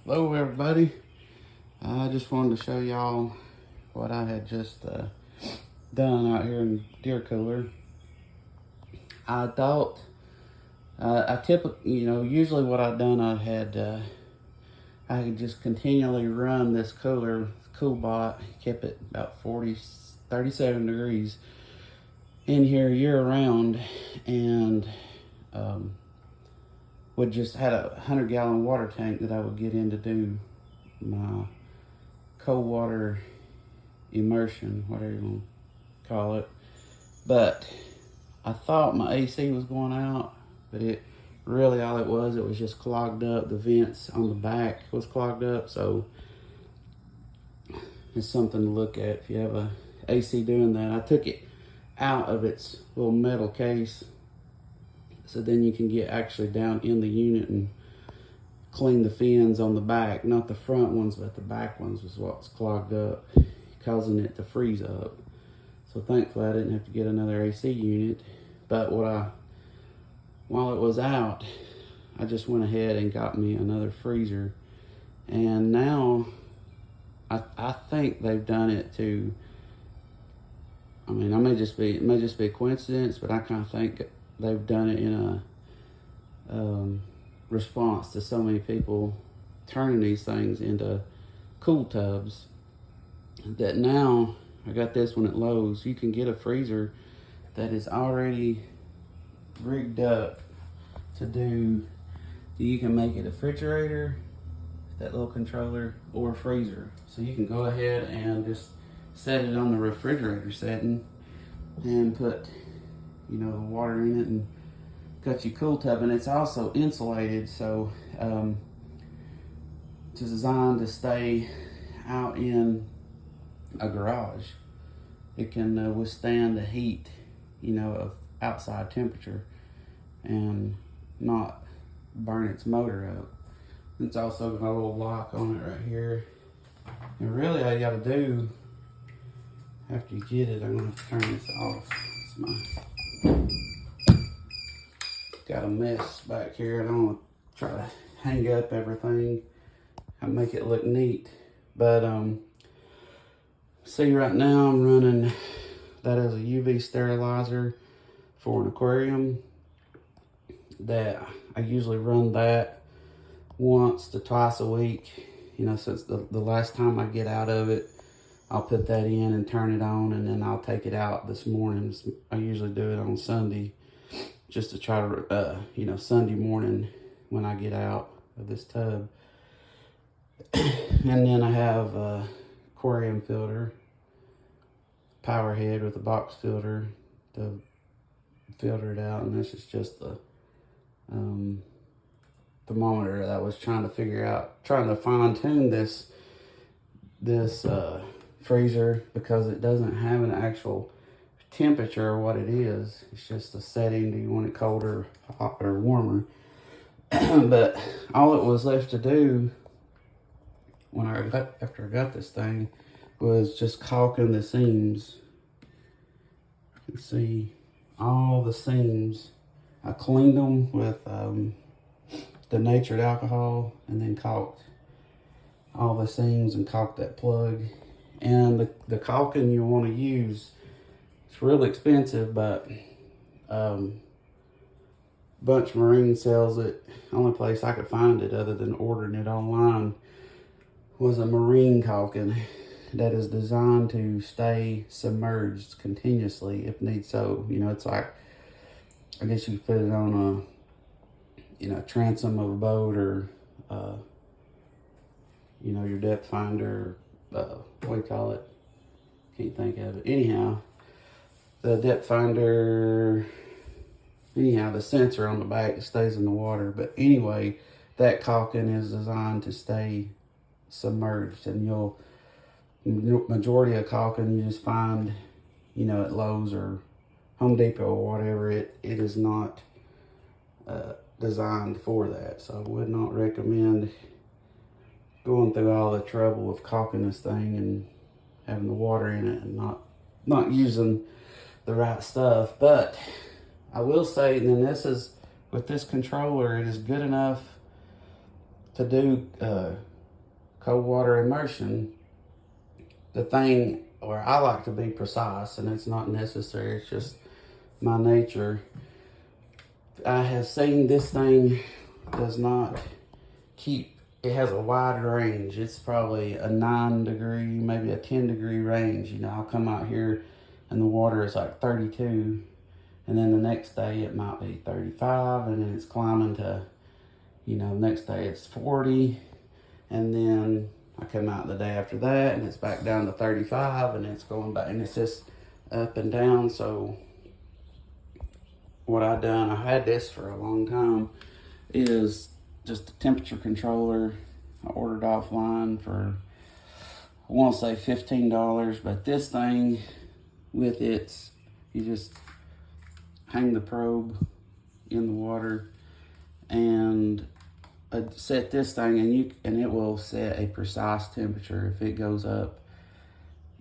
Hello everybody. I just wanted to show y'all what I had just done out here in Deer Cooler. I thought usually what I've done, I could just continually run this cooler, CoolBot, kept it about 37 degrees in here year round, and would just had a 100-gallon water tank that I would get in to do my cold water immersion, whatever you want to call it. But I thought my AC was going out, but it really, all it was just clogged up. The vents on the back was clogged up, so it's something to look at if you have a AC doing that. I took it out of its little metal case, so then you can get actually down in the unit and clean the fins on the back, not the front ones, but the back ones was what's clogged up, causing it to freeze up. So thankfully I didn't have to get another AC unit. But while it was out, I just went ahead and got me another freezer. And now I think they've done it to, it may just be a coincidence, but I kind of think they've done it in a response to so many people turning these things into cool tubs, that now I got this one at Lowe's. You can get a freezer that is already rigged up to do, you can make it a refrigerator, that little controller, or a freezer. So you can go ahead and just set it on the refrigerator setting and put, the water in it and got your cool tub. And it's also insulated, so it's designed to stay out in a garage. It can withstand the heat, of outside temperature and not burn its motor up. It's also got a little lock on it right here. And really all you gotta do after you get it, I'm gonna have to turn this off. Got a mess back here. I don't want to try to hang up everything and make it look neat. But see, right now I'm running that as a UV sterilizer for an aquarium. That I usually run that once to twice a week. Since the last time I get out of it, I'll put that in and turn it on, and then I'll take it out this morning. I usually do it on Sunday, just to try to, Sunday morning when I get out of this tub. And then I have a aquarium filter, power head with a box filter to filter it out. And this is just the thermometer that I was trying to fine tune this freezer, because it doesn't have an actual temperature or what it is. It's just a setting. Do you want it colder, hot, or warmer? But all it was left to do after I got this thing was just caulking the seams. You can see all the seams. I cleaned them with denatured alcohol and then caulked all the seams and caulked that plug. And the caulking you want to use, it's really expensive, but Bunch Marine sells it. Only place I could find it other than ordering it online was a marine caulking that is designed to stay submerged continuously if need so. It's like, I guess you could put it on a transom of a boat, or your depth finder, what do you call it? Can't think of it. Anyhow, the depth finder, the sensor on the back that stays in the water. But anyway, that caulking is designed to stay submerged, and majority of caulking you just find, at Lowe's or Home Depot or whatever. It is not designed for that, so I would not recommend going through all the trouble of caulking this thing and having the water in it and not using the right stuff. But I will say, and then with this controller, it is good enough to do cold water immersion, the thing, or I like to be precise, and it's not necessary, it's just my nature. I have seen this thing does not keep, it has a wide range. It's probably a 9 degree, maybe a 10 degree range. You know, I'll come out here and the water is like 32, and then the next day it might be 35, and then it's climbing to, you know, next day it's 40, and then I come out the day after that and it's back down to 35, and it's going back, and it's just up and down. So what I done, I had this for a long time, is just a temperature controller. I ordered offline for, I want to say $15, but this thing with its, you just hang the probe in the water and set this thing, and it will set a precise temperature. If it goes up,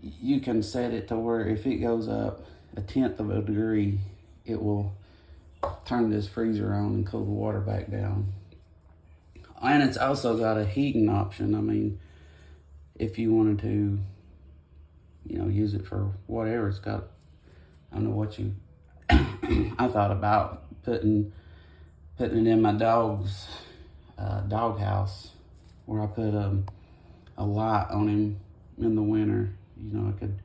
you can set it to where if it goes up a tenth of a degree, it will turn this freezer on and cool the water back down. And it's also got a heating option. I mean, if you wanted to, you know, use it for whatever, it's got, I don't know what you, I thought about putting it in my dog's dog house, where I put a light on him in the winter. You know, I could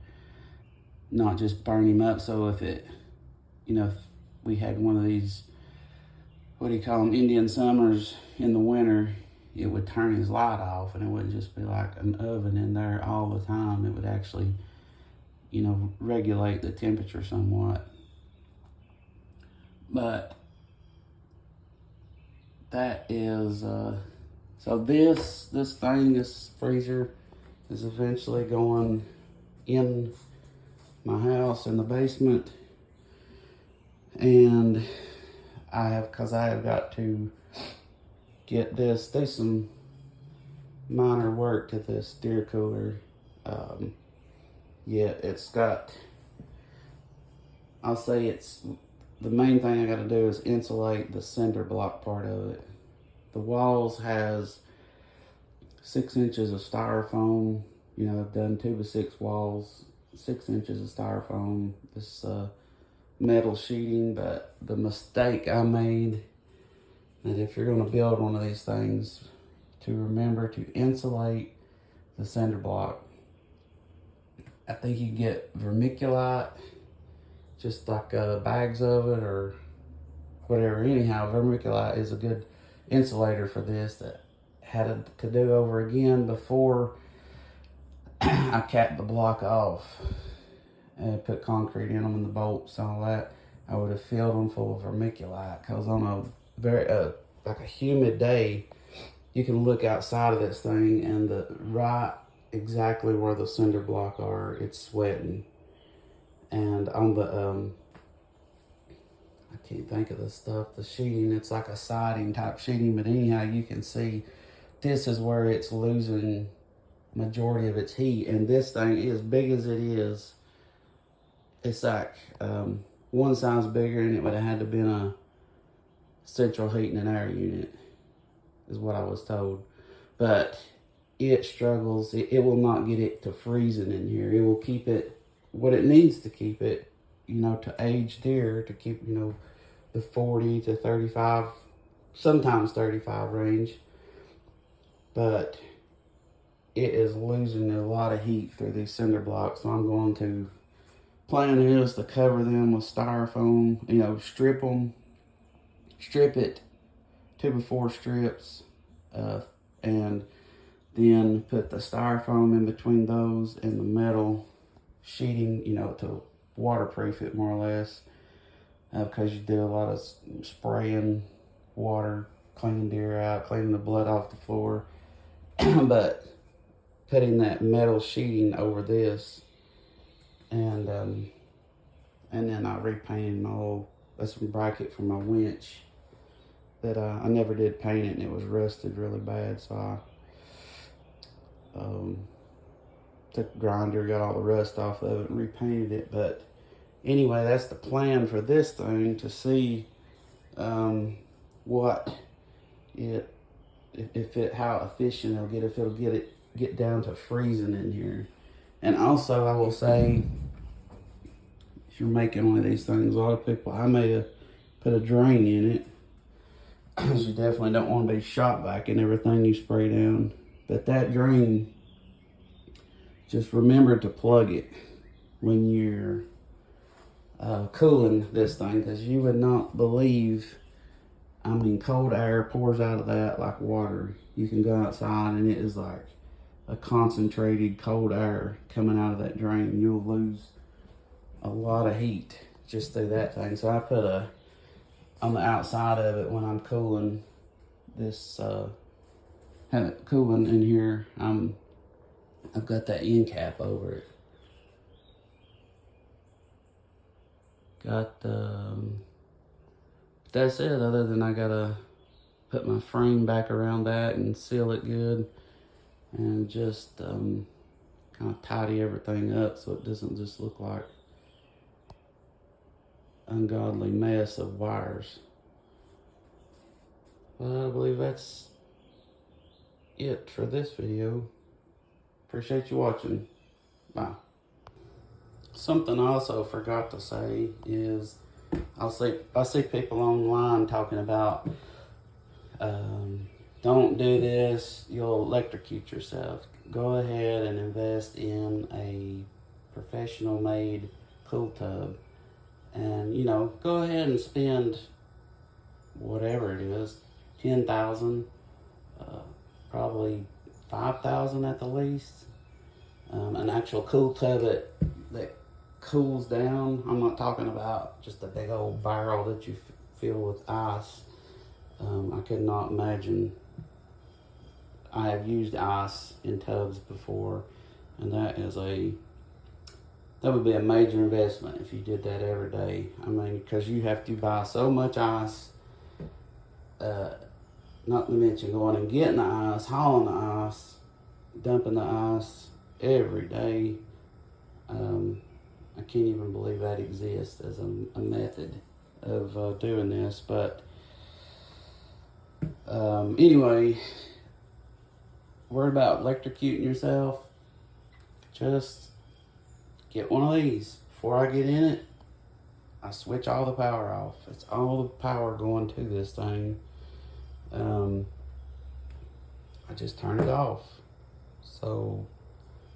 not just burn him up. So if it, you know, if we had one of these, what do you call them, Indian summers in the winter, it would turn his light off, and it wouldn't just be like an oven in there all the time. It would actually, you know, regulate the temperature somewhat. But that is, so this freezer is eventually going in my house in the basement. And I have got to get this, do some minor work to this deer cooler. Yeah, it's got, I'll say it's, the main thing I got to do is insulate the cinder block part of it. The walls has 6 inches of styrofoam. You know, I've done 2x6 walls, 6 inches of styrofoam. This metal sheeting, but the mistake I made, that if you're going to build one of these things, to remember to insulate the cinder block. I think you get vermiculite, just like bags of it or whatever. Anyhow, vermiculite is a good insulator for this, that had to do over again before I capped the block off and put concrete in them and the bolts and all that. I would have filled them full of vermiculite, because on a very like a humid day, you can look outside of this thing and the right exactly where the cinder block are, it's sweating. And on the I can't think of the stuff, the sheeting, it's like a siding type sheeting, but anyhow, you can see this is where it's losing majority of its heat. And this thing, as big as it is, it's like one size bigger, and it would have had to been a central heating and air unit, is what I was told. But it struggles. It will not get it to freezing in here. It will keep it what it needs to keep it, you know, to age deer, to keep, you know, the 40 to 35, sometimes 35 range. But it is losing a lot of heat through these cinder blocks. So I'm going to, plan is to cover them with styrofoam, you know, strip it 2x4 strips, and then put the styrofoam in between those and the metal sheeting, you know, to waterproof it more or less, because you do a lot of spraying water, cleaning deer out, cleaning the blood off the floor. But putting that metal sheeting over this, and then I repainted my little, that's some bracket for my winch that I never did paint it, and it was rusted really bad, so I took a grinder, got all the rust off of it, and repainted it. But anyway, that's the plan for this thing, to see what it, how efficient it'll get, if it'll get it get down to freezing in here. And also, I will say, if you're making one of these things, a lot of people, I may have put a drain in it, because you definitely don't want to be shot back in everything you spray down. But that drain, just remember to plug it when you're cooling this thing, because you would not believe, I mean, cold air pours out of that like water. You can go outside and it is like a concentrated cold air coming out of that drain. You'll lose a lot of heat just through that thing. So I put on the outside of it when I'm cooling this, have it cooling in here. I've got that end cap over it. Got that's it, other than I gotta put my frame back around that and seal it good, and just kind of tidy everything up so it doesn't just look like ungodly mess of wires. But I believe that's it for this video. Appreciate you watching. Bye. Something I also forgot to say is I see people online talking about don't do this, you'll electrocute yourself. Go ahead and invest in a professional made pool tub, and go ahead and spend whatever it is, 10,000, probably 5,000 at the least. An actual cool tub that cools down. I'm not talking about just a big old barrel that you fill with ice. I could not imagine. I have used ice in tubs before, and that would be a major investment if you did that every day. I mean, because you have to buy so much ice, not to mention going and getting the ice, hauling the ice, dumping the ice every day. I can't even believe that exists as a method of doing this. But anyway, worry about electrocuting yourself, just get one of these. Before I get in it, I switch all the power off. It's all the power going to this thing. I just turn it off. So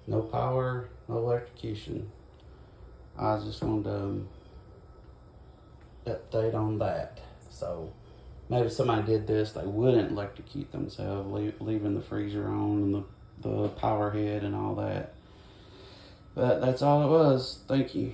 no power, no electrocution. I just wanted to update on that. So maybe somebody did this, they wouldn't electrocute themselves, leaving the freezer on and the power head and all that. But that's all it was. Thank you.